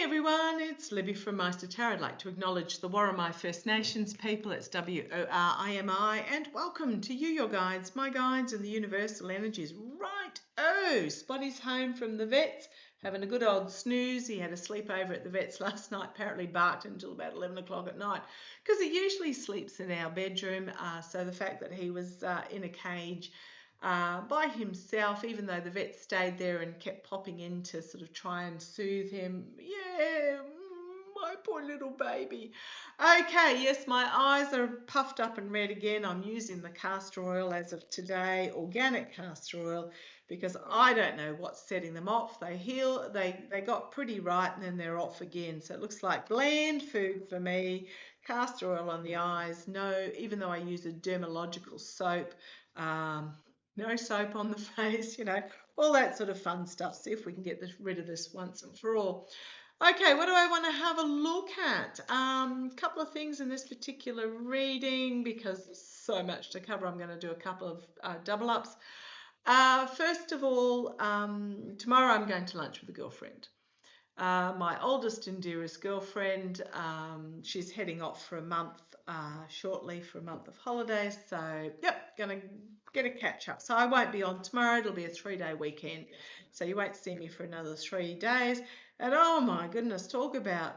Hey everyone, it's Libby from Maighstirtarot. I'd like to acknowledge the Worimi First Nations people. It's W-O-R-I-M-I, and welcome to you, your guides, my guides, and the universal energies. Spotty's home from the vets, having a good old snooze. He had a sleepover at the vets last night, apparently barked until about 11 o'clock at night, because he usually sleeps in our bedroom. So the fact that he was in a cage by himself, even though the vet stayed there and kept popping in to sort of try and soothe him. Yeah, my poor little baby. Okay, yes, my eyes are puffed up and red again. I'm using the castor oil as of today, organic castor oil, because I don't know what's setting them off. They got pretty right and then they're off again. So it looks like bland food for me. Castor oil on the eyes, no, even though I use a dermalogical soap. No soap on the face, all that sort of fun stuff. See if we can get rid of this once and for all. Okay, what do I want to have a look at? A couple of things in this particular reading, because there's so much to cover. I'm going to do a couple of double ups. First of all, tomorrow I'm going to lunch with a girlfriend. My oldest and dearest girlfriend. She's heading off for a month shortly for a month of holidays. So, yep, going to get a catch up. So I won't be on tomorrow. It'll be a 3-day weekend. So you won't see me for another 3 days. And oh my goodness, talk about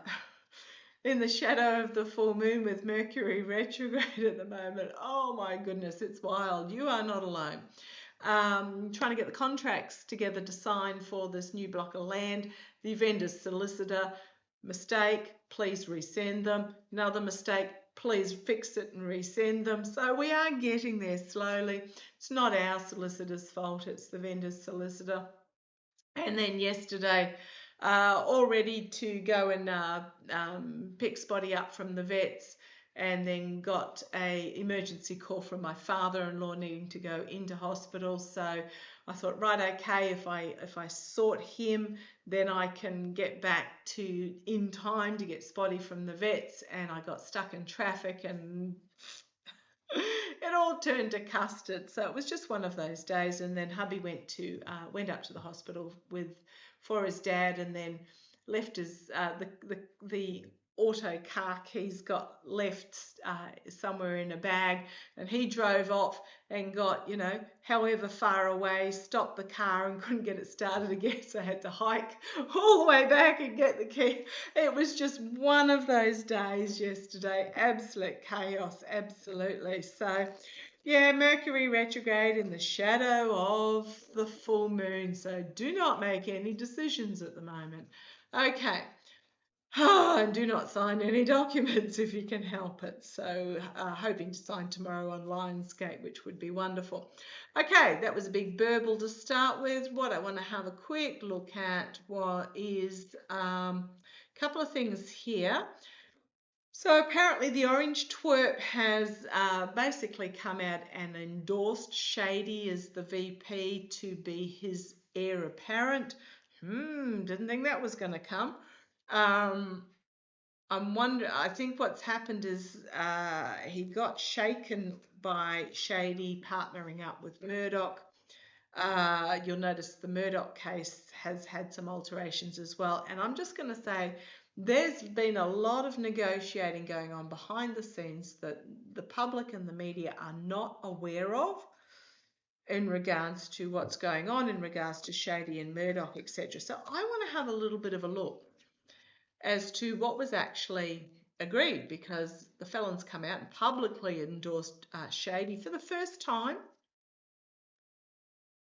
in the shadow of the full moon with Mercury retrograde at the moment. Oh my goodness, it's wild. You are not alone. Trying to get the contracts together to sign for this new block of land. The vendor's solicitor, mistake, please resend them. Another mistake, please fix it and resend them. So we are getting there slowly. It's not our solicitor's fault, it's the vendor's solicitor. And then yesterday, all ready to go and pick Spotty up from the vets, and then got a emergency call from my father-in-law needing to go into hospital. So I thought, right, okay, if I sort him, then I can get back in time to get Spotty from the vets. And I got stuck in traffic and it all turned to custard. So it was just one of those days. And then hubby went up to the hospital for his dad, and then left his the auto car keys got left somewhere in a bag, and he drove off and got, however far away, stopped the car and couldn't get it started again, so I had to hike all the way back and get the key. It was just one of those days yesterday. Absolute chaos, absolutely. So yeah, Mercury retrograde in the shadow of the full moon, so do not make any decisions at the moment. Okay. And do not sign any documents if you can help it. So hoping to sign tomorrow on Lionsgate, which would be wonderful. Okay, that was a big burble to start with. What I want to have a quick look at is a couple of things here. So apparently the Orange Twerp has basically come out and endorsed Shady as the VP to be his heir apparent. Didn't think that was going to come. I think what's happened is he got shaken by Shady partnering up with Murdoch. You'll notice the Murdoch case has had some alterations as well. And I'm just going to say there's been a lot of negotiating going on behind the scenes that the public and the media are not aware of in regards to what's going on in regards to Shady and Murdoch, etc. So I want to have a little bit of a look as to what was actually agreed, because the felon's come out and publicly endorsed Shady for the first time.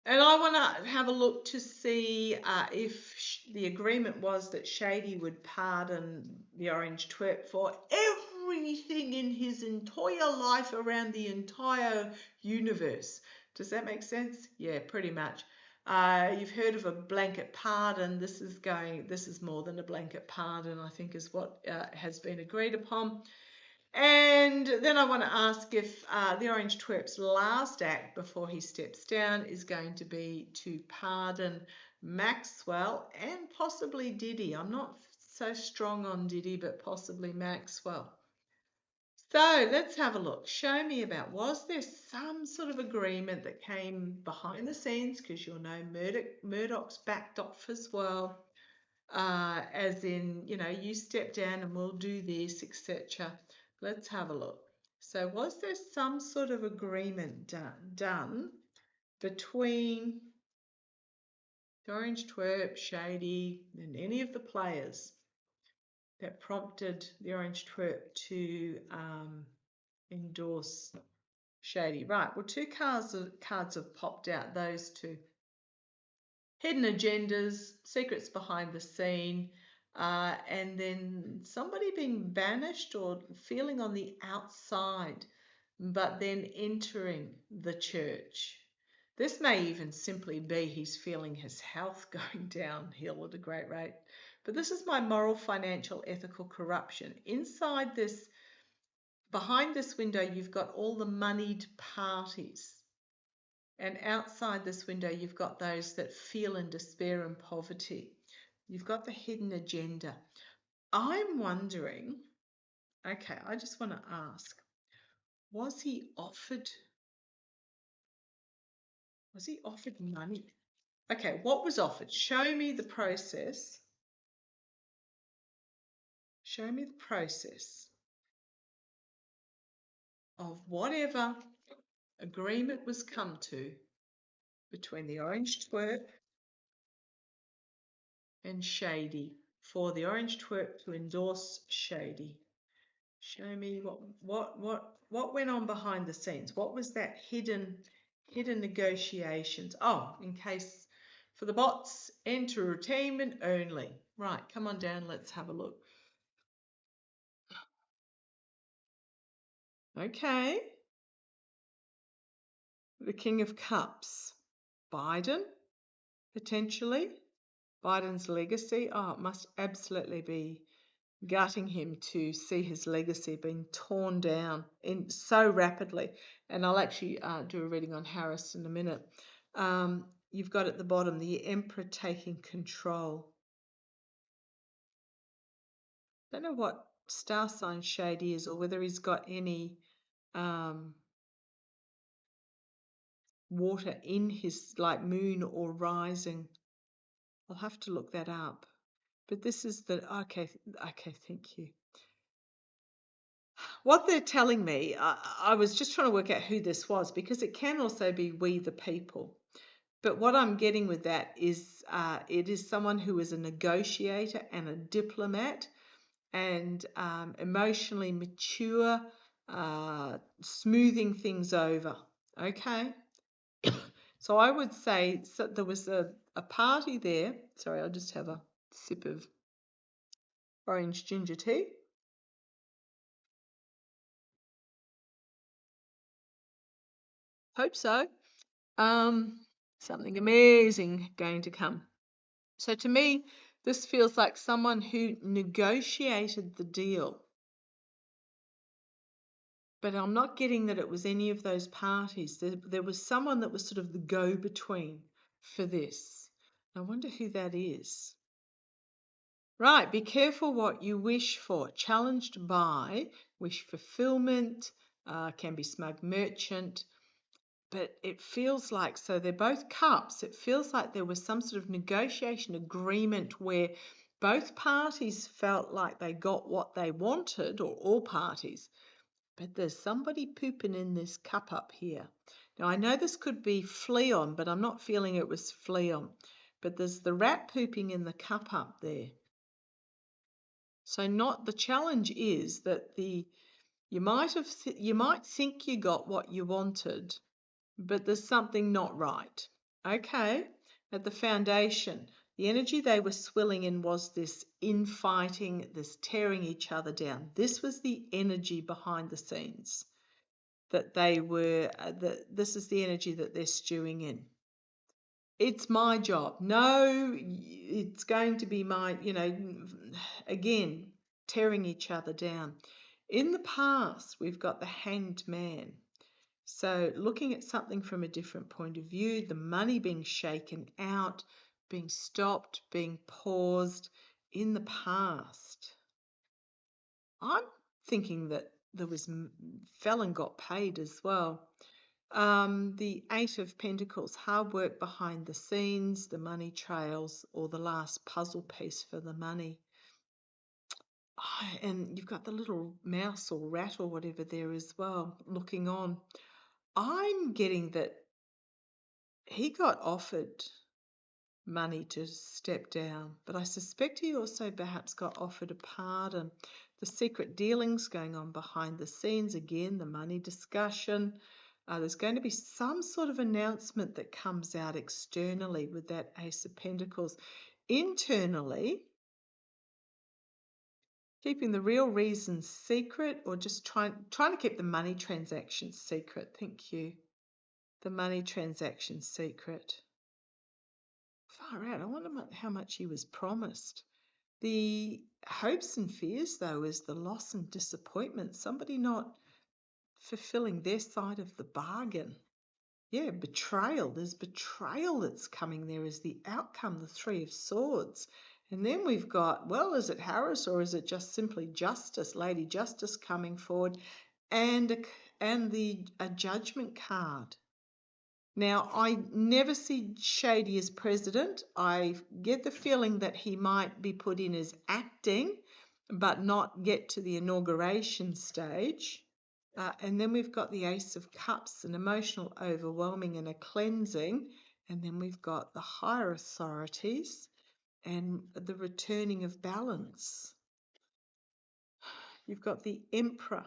And I want to have a look to see if the agreement was that Shady would pardon the Orange Twerp for everything in his entire life around the entire universe. Does that make sense? Yeah, pretty much. You've heard of a blanket pardon. This is more than a blanket pardon, I think, is what has been agreed upon. And then I want to ask if the Orange Twerp's last act before he steps down is going to be to pardon Maxwell and possibly Diddy. I'm not so strong on Diddy, but possibly Maxwell. So let's have a look. Show me about, was there some sort of agreement that came behind the scenes? Because you'll know Murdoch's backed off as well. as in, you step down and we'll do this, etc. Let's have a look. So was there some sort of agreement done between the Orange Twerp, Shady, and any of the players that prompted the Orange Twerp to endorse Shady? Right, well, two cards have popped out, those two. Hidden agendas, secrets behind the scene, and then somebody being banished or feeling on the outside, but then entering the church. This may even simply be he's feeling his health going downhill at a great rate. But this is my moral, financial, ethical corruption. Inside this, behind this window, you've got all the moneyed parties. And outside this window, you've got those that feel in despair and poverty. You've got the hidden agenda. I'm wondering, okay, I just want to ask, was he offered money? Okay, what was offered? Show me the process. Show me the process of whatever agreement was come to between the Orange Twerp and Shady for the Orange Twerp to endorse Shady. Show me what went on behind the scenes. What was that hidden negotiations? Oh, in case for the bots, entertainment only. Right, come on down, let's have a look. Okay. The King of Cups. Biden, potentially. Biden's legacy. Oh, it must absolutely be gutting him to see his legacy being torn down in so rapidly. And I'll actually do a reading on Harris in a minute. You've got at the bottom the Emperor taking control. Don't know what star sign Shady is or whether he's got any water in his like moon or rising. I'll have to look that up. But this is the okay, thank you. What they're telling me, I was just trying to work out who this was because it can also be we the people. But what I'm getting with that is it is someone who is a negotiator and a diplomat and emotionally mature, smoothing things over. Okay. So I would say there was a party there. Sorry, I'll just have a sip of orange ginger tea. Hope so. Something amazing going to come. So to me, this feels like someone who negotiated the deal. But I'm not getting that it was any of those parties. There was someone that was sort of the go-between for this. I wonder who that is. Right, be careful what you wish for. Challenged by, wish fulfillment, can be smug merchant. But it feels like, so they're both cups. It feels like there was some sort of negotiation agreement where both parties felt like they got what they wanted, or all parties. But there's somebody pooping in this cup up here. Now, I know this could be Fleon, but I'm not feeling it was Fleon. But there's the rat pooping in the cup up there. So not the challenge is that you might think you got what you wanted, but there's something not right. Okay, at the foundation, the energy they were swilling in was this infighting, this tearing each other down. This was the energy behind the scenes that they were, this is the energy that they're stewing in. It's my job. No, it's going to be my, again, tearing each other down. In the past, we've got the Hanged Man. So looking at something from a different point of view, the money being shaken out, being stopped, being paused in the past. I'm thinking that there was felon got paid as well. The Eight of Pentacles, hard work behind the scenes, the money trails, or the last puzzle piece for the money. And you've got the little mouse or rat or whatever there as well, looking on. I'm getting that he got offered money to step down, but I suspect he also perhaps got offered a pardon. The secret dealings going on behind the scenes, again, the money discussion. There's going to be some sort of announcement that comes out externally with that Ace of Pentacles. Internally, keeping the real reasons secret, or just trying to keep the money transaction secret. Thank you. The money transaction secret. Far out. I wonder how much he was promised. The hopes and fears, though, is the loss and disappointment. Somebody not fulfilling their side of the bargain. Yeah, betrayal. There's betrayal that's coming there as the outcome, the Three of Swords. And then we've got, well, is it Harris or is it just simply Justice, Lady Justice coming forward, and a Judgment card. Now, I never see Shady as president. I get the feeling that he might be put in as acting, but not get to the inauguration stage. And then we've got the Ace of Cups, an emotional overwhelming and a cleansing. And then we've got the higher authorities and the returning of balance. You've got the Emperor,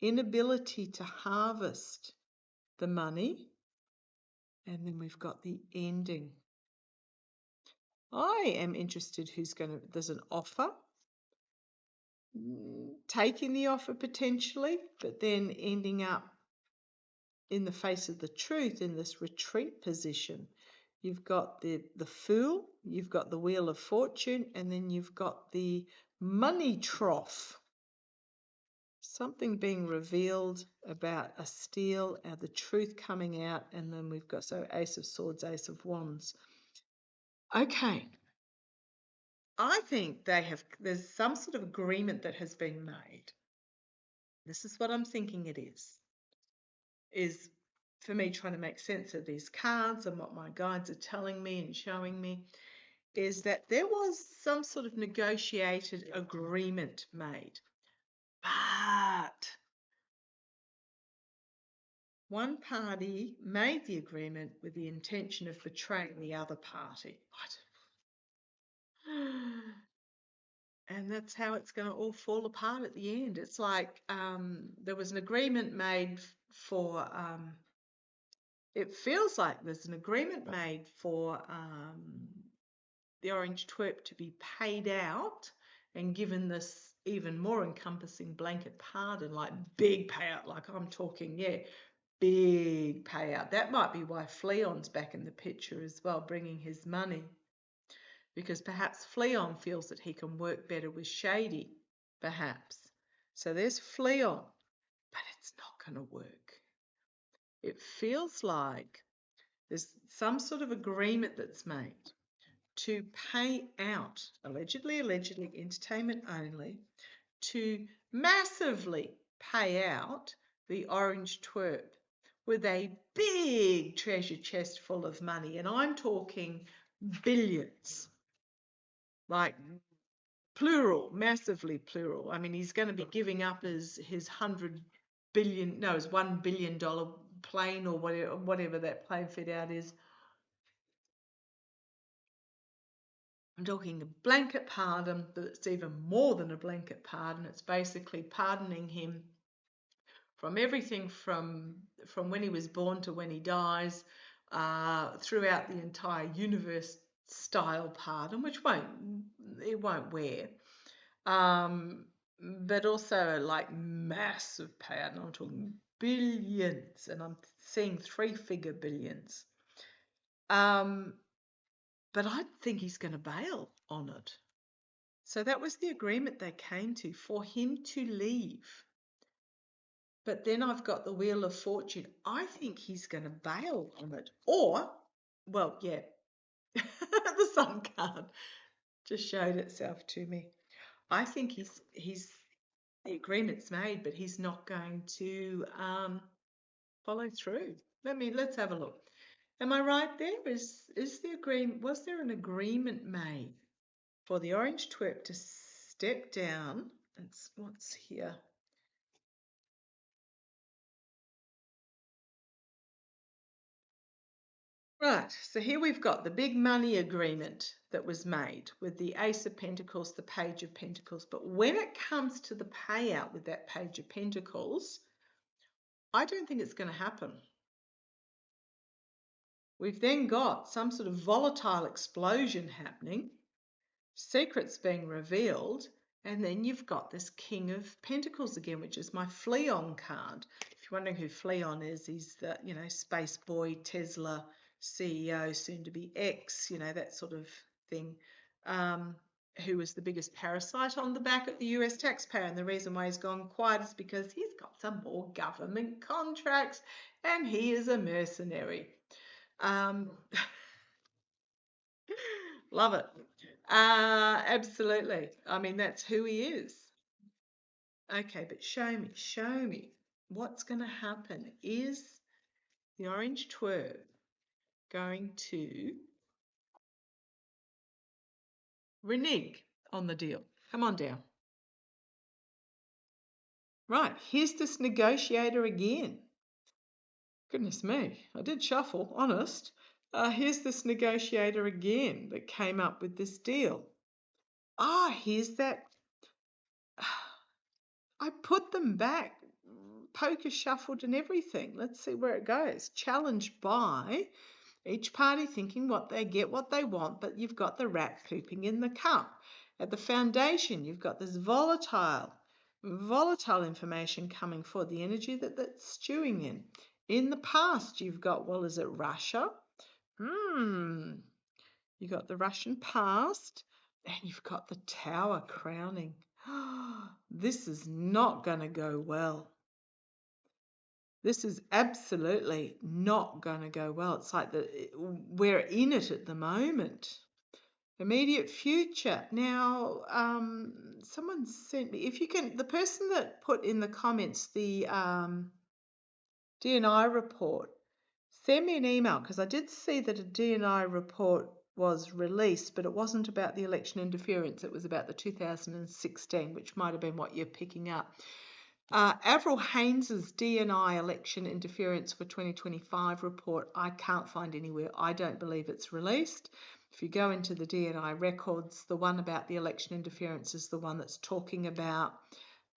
inability to harvest the money. And then we've got the ending. I am interested there's an offer, taking the offer potentially, but then ending up in the face of the truth in this retreat position. You've got the Fool, you've got the Wheel of Fortune, and then you've got the money trough. Something being revealed about a steal, the truth coming out, and then we've got, so Ace of Swords, Ace of Wands. Okay. I think there's some sort of agreement that has been made. This is what I'm thinking it is for me trying to make sense of these cards and what my guides are telling me and showing me, is that there was some sort of negotiated agreement made. But one party made the agreement with the intention of betraying the other party. And that's how it's going to all fall apart at the end. It's like there was an agreement made for, it feels like there's an agreement made for the orange twerp to be paid out and given this even more encompassing blanket pardon, like big payout, like I'm talking, yeah, big payout. That might be why Fleon's back in the picture as well, bringing his money. Because perhaps Fleon feels that he can work better with Shady, perhaps. So there's Fleon, but it's not going to work. It feels like there's some sort of agreement that's made to pay out, allegedly, entertainment only, to massively pay out the orange twerp with a big treasure chest full of money. And I'm talking billions. Like plural, massively plural. I mean, he's going to be giving up his his $1 billion plane or whatever that plane fit out is. I'm talking a blanket pardon, but it's even more than a blanket pardon. It's basically pardoning him from everything from when he was born to when he dies, throughout the entire universe style pardon, which it won't wear. But also like massive payout, and I'm talking billions, and I'm seeing 3-figure billions. But I think he's going to bail on it. So that was the agreement they came to, for him to leave. But then I've got the Wheel of Fortune. I think he's going to bail on it. Or, well, yeah, the Sun card just showed itself to me. I think the agreement's made, but he's not going to follow through. Let's have a look. Am I right there? Was there an agreement made for the orange twerp to step down? What's here? Right, so here we've got the big money agreement that was made with the Ace of Pentacles, the Page of Pentacles. But when it comes to the payout with that Page of Pentacles, I don't think it's going to happen. We've then got some sort of volatile explosion happening, secrets being revealed, and then you've got this King of Pentacles again, which is my Fleon card. If you're wondering who Fleon is, he's the, space boy, Tesla CEO, soon to be ex, that sort of thing, who was the biggest parasite on the back of the US taxpayer. And the reason why he's gone quiet is because he's got some more government contracts and he is a mercenary. Love it. Absolutely. I mean, that's who he is. Okay, but show me what's going to happen. Is the orange twerp going to renege on the deal? Come on down. Right, here's this negotiator again. Goodness me, I did shuffle, honest. Here's this negotiator again that came up with this deal. Here's that. I put them back, poker shuffled and everything. Let's see where it goes. Challenged by each party thinking what they get, what they want, but you've got the rat pooping in the cup. At the foundation, you've got this volatile information coming forward, the energy that's stewing in. In the past, you've got, well, is it Russia? You've got the Russian past, and you've got the Tower crowning. This is not going to go well. This is absolutely not going to go well. It's like we're in it at the moment. Immediate future. Now, someone sent me, if you can, the person that put in the comments the DNI report, send me an email, because I did see that a DNI report was released, but it wasn't about the election interference. It was about the 2016, which might have been what you're picking up. Avril Haines's DNI election interference for 2025 report, I can't find anywhere. I don't believe it's released. If you go into the DNI records, the one about the election interference is the one that's talking about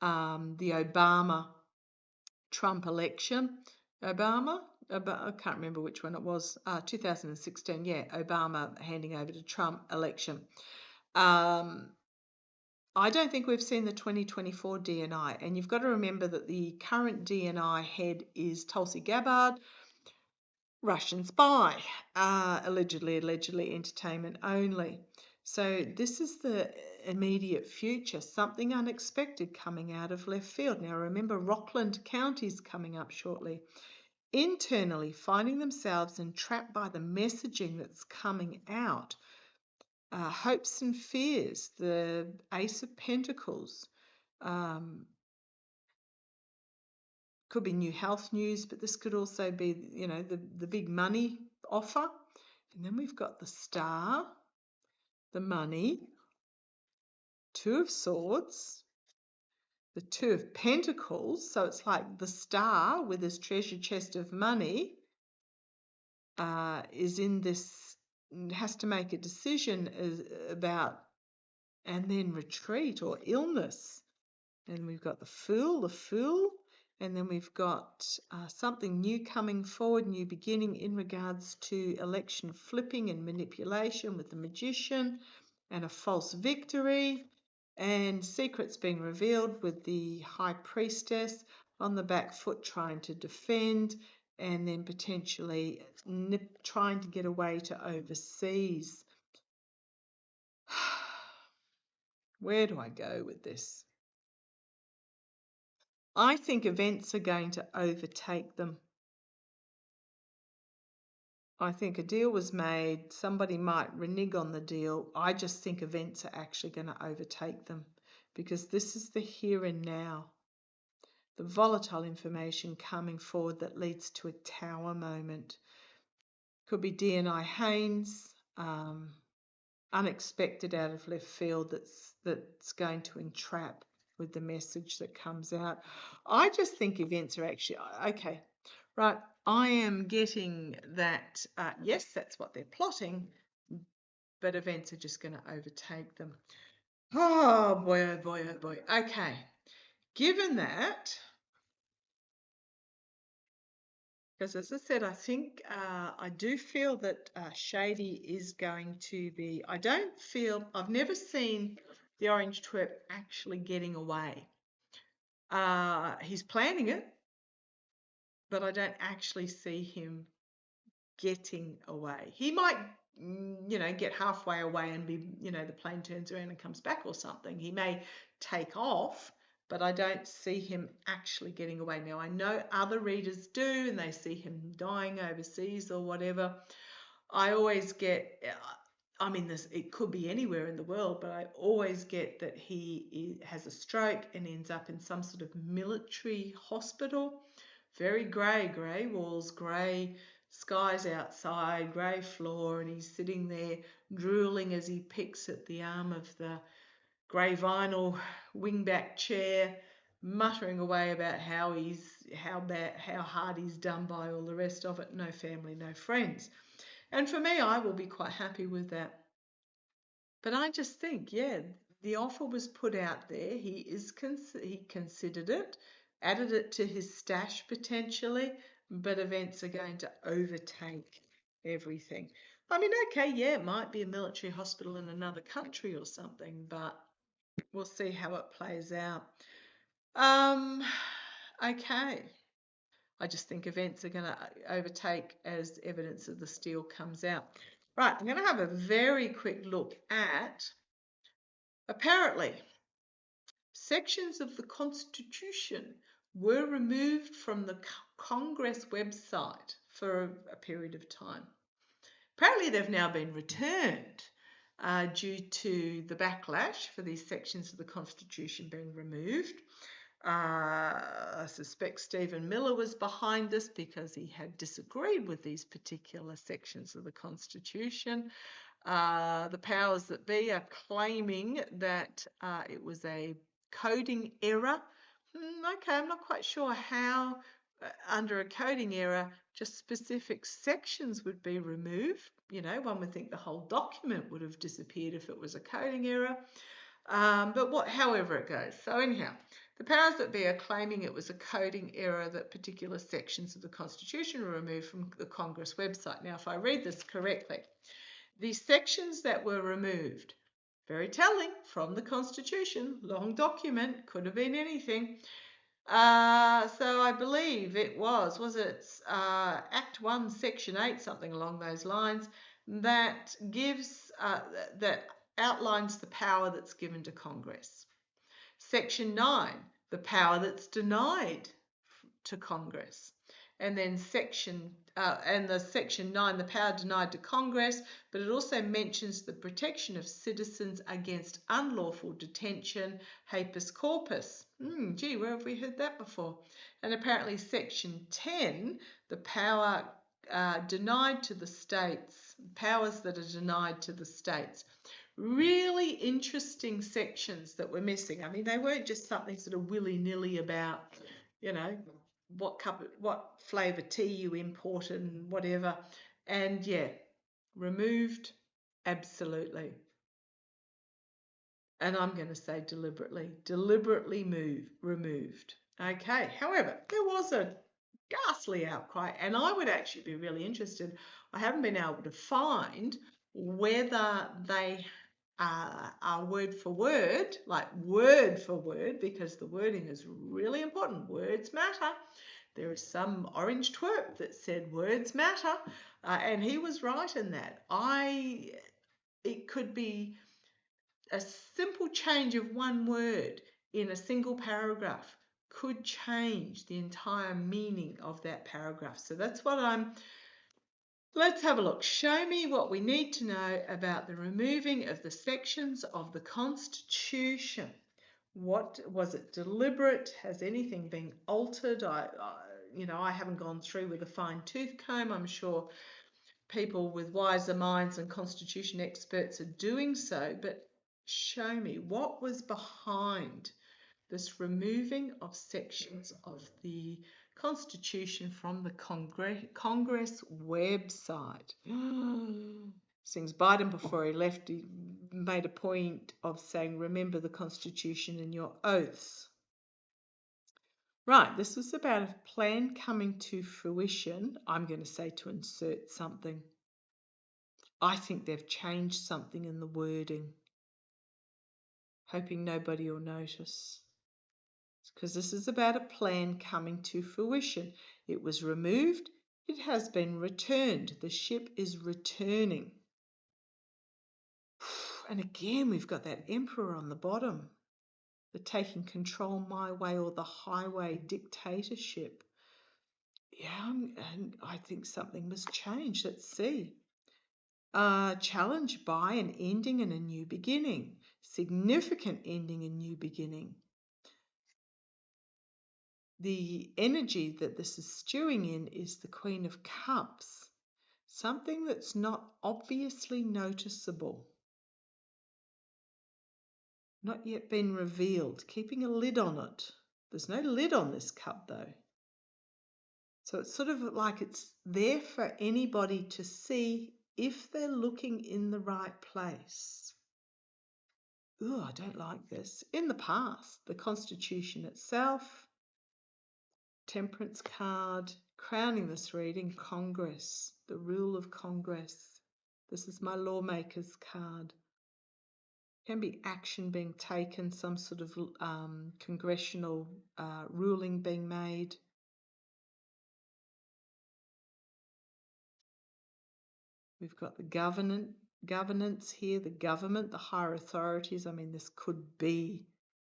the Obama-Trump election. I can't remember which one it was, 2016, yeah, Obama handing over to Trump election. I don't think we've seen the 2024 DNI, and you've got to remember that the current DNI head is Tulsi Gabbard, Russian spy, allegedly entertainment only. So this is the immediate future, something unexpected coming out of left field. Now remember, Rockland County's coming up shortly. Internally finding themselves entrapped by the messaging that's coming out. Hopes and fears, the Ace of Pentacles, could be new health news, but this could also be, the big money offer. And then we've got the Star, the money, Two of Swords, the Two of Pentacles. So it's like the Star with his treasure chest of money is in this, has to make a decision about, and then retreat or illness. And we've got the Fool, and then we've got something new coming forward, new beginning in regards to election flipping and manipulation with the Magician, and a false victory, and secrets being revealed with the High Priestess on the back foot trying to defend, and then potentially trying to get away to overseas. Where do I go with this? I think events are going to overtake them. I think a deal was made, somebody might renege on the deal. I just think events are actually going to overtake them, because this is the here and now. the volatile information coming forward that leads to a tower moment. Could be D&I Haynes, unexpected out of left field that's going to entrap with the message that comes out. I just think events are actually, okay, right, I am getting that, yes, that's what they're plotting, but events are just going to overtake them. Oh boy, oh boy, oh boy. Okay, given that, because as I said, I think I do feel that Shady is going to be, I've never seen the orange twerp actually getting away. He's planning it, but I don't actually see him getting away. He might, get halfway away and be, the plane turns around and comes back or something. He may take off, but I don't see him actually getting away. Now, I know other readers do, and they see him dying overseas or whatever. I always get, it could be anywhere in the world, but I always get that he has a stroke and ends up in some sort of military hospital. Very grey walls, grey skies outside, grey floor, and he's sitting there drooling as he picks at the arm of the grey vinyl wingback chair, muttering away about how hard he's done by all the rest of it. No family, no friends. And for me, I will be quite happy with that. But I just think, yeah, the offer was put out there. He considered it, added it to his stash potentially, but events are going to overtake everything. Okay, yeah, it might be a military hospital in another country or something, but we'll see how it plays out. Okay. I just think events are going to overtake as evidence of the steal comes out. Right, I'm going to have a very quick look at, apparently, sections of the Constitution were removed from the Congress website for a period of time. Apparently, they've now been returned due to the backlash for these sections of the Constitution being removed. I suspect Stephen Miller was behind this because he had disagreed with these particular sections of the Constitution. The powers that be are claiming that it was a coding error. Okay, I'm not quite sure how, under a coding error, just specific sections would be removed. One would think the whole document would have disappeared if it was a coding error. But however it goes. So anyhow, the powers that be are claiming it was a coding error that particular sections of the Constitution were removed from the Congress website. Now, if I read this correctly, the sections that were removed, very telling, from the Constitution, long document, could have been anything. So I believe it was Act 1, Section 8, something along those lines, that gives, that outlines the power that's given to Congress. Section 9, the power that's denied to Congress. And then Section 9, the power denied to Congress, but it also mentions the protection of citizens against unlawful detention, habeas corpus. Gee, where have we heard that before? And apparently Section 10, the power denied to the states, powers that are denied to the states. Really interesting sections that were missing. They weren't just something sort of willy-nilly about, what flavour tea you imported and whatever. And yeah, removed, absolutely. And I'm going to say deliberately removed. Okay, however, there was a ghastly outcry, and I would actually be really interested. I haven't been able to find whether they are word for word, because the wording is really important. Words matter. There is some orange twerp that said words matter, and he was right in that. It could be a simple change of one word in a single paragraph could change the entire meaning of that paragraph. So that's what let's have a look. Show me what we need to know about the removing of the sections of the Constitution. What was it? Deliberate? Has anything been altered? I haven't gone through with a fine tooth comb. I'm sure people with wiser minds and constitution experts are doing so, but show me what was behind this removing of sections of the Constitution from the Congress website. Sings Biden, before he left, he made a point of saying, remember the Constitution in your oaths. Right, this was about a plan coming to fruition. I'm going to say to insert something. I think they've changed something in the wording, hoping nobody will notice. Because this is about a plan coming to fruition. It was removed. It has been returned. The ship is returning. And again, we've got that emperor on the bottom. The taking control my way or the highway dictatorship. Yeah, and I think something must change. Let's see. Challenged by an ending and a new beginning. Significant ending and new beginning. The energy that this is stewing in is the Queen of Cups. Something that's not obviously noticeable. Not yet been revealed. Keeping a lid on it. There's no lid on this cup though. So it's sort of like it's there for anybody to see if they're looking in the right place. Ooh, I don't like this. In the past, the Constitution itself, Temperance card, crowning this reading, Congress, the rule of Congress. This is my lawmaker's card. Can be action being taken, some sort of congressional ruling being made. We've got the governance here, the government, the higher authorities. I mean, this could be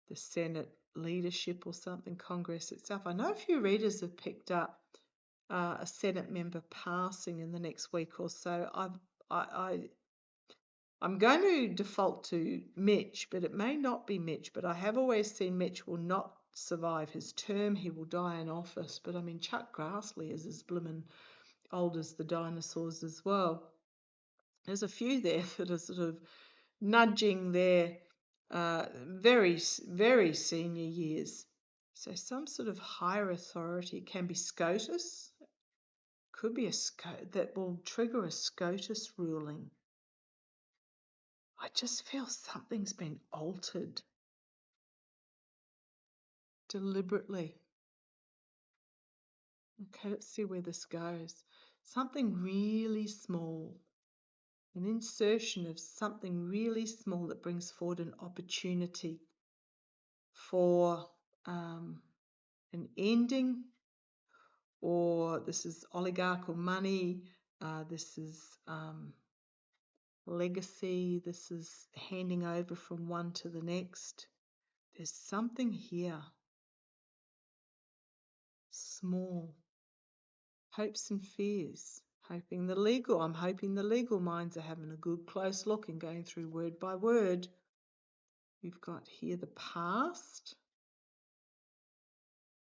the Senate leadership or something, Congress itself. I know a few readers have picked up a Senate member passing in the next week or so. I'm going to default to Mitch, but it may not be Mitch. But I have always seen Mitch will not survive his term. He will die in office. But I mean, Chuck Grassley is as bloomin' old as the dinosaurs as well. There's a few there that are sort of nudging their very, very senior years. So some sort of higher authority. Can be SCOTUS. Could be that will trigger a SCOTUS ruling. I just feel something's been altered deliberately. Okay, let's see where this goes. Something really small. An insertion of something really small that brings forward an opportunity for an ending, or this is oligarchical money, this is legacy, this is handing over from one to the next. There's something here. Small. Hopes and fears. I'm hoping the legal minds are having a good close look and going through word by word. We've got here the past.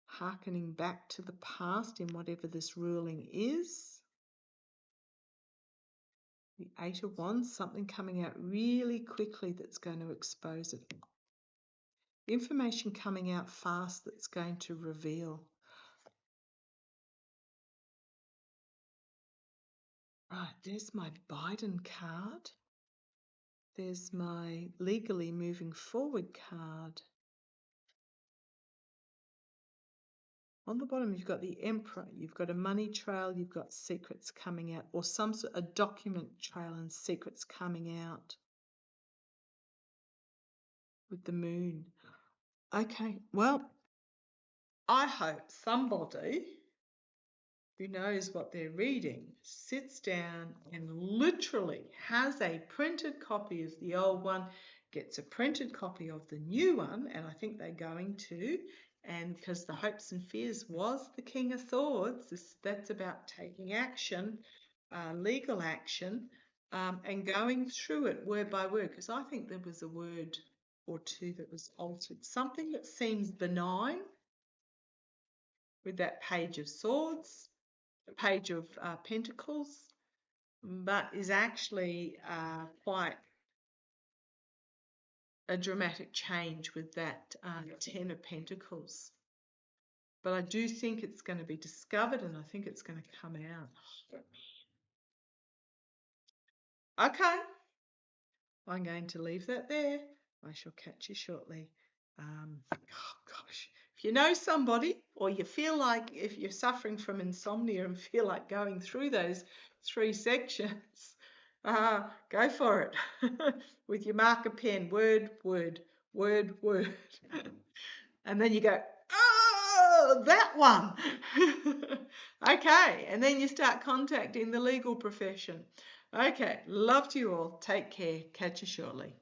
Harkening back to the past in whatever this ruling is. The Eight of Wands, something coming out really quickly that's going to expose it. Information coming out fast that's going to reveal. Right, there's my Biden card. There's my legally moving forward card. On the bottom, you've got the Emperor, you've got a money trail, you've got secrets coming out, or some sort of document trail and secrets coming out with the Moon. Okay, well, I hope somebody who knows what they're reading sits down and literally has a printed copy of the old one, gets a printed copy of the new one, and I think they're going to, and because the hopes and fears was the King of Swords, that's about taking action, legal action, and going through it word by word, because I think there was a word or two that was altered. Something that seems benign with that Page of Swords, the Page of Pentacles, but is actually quite a dramatic change with that Ten of Pentacles. But I do think it's going to be discovered, and I think it's going to come out. Okay, I'm going to leave that there. I shall catch you shortly. Oh gosh, if you know somebody, or you feel like if you're suffering from insomnia and feel like going through those 3 sections, go for it with your marker pen, word, word, word, word. And then you go, oh, that one. Okay, and then you start contacting the legal profession. Okay, love to you all. Take care. Catch you shortly.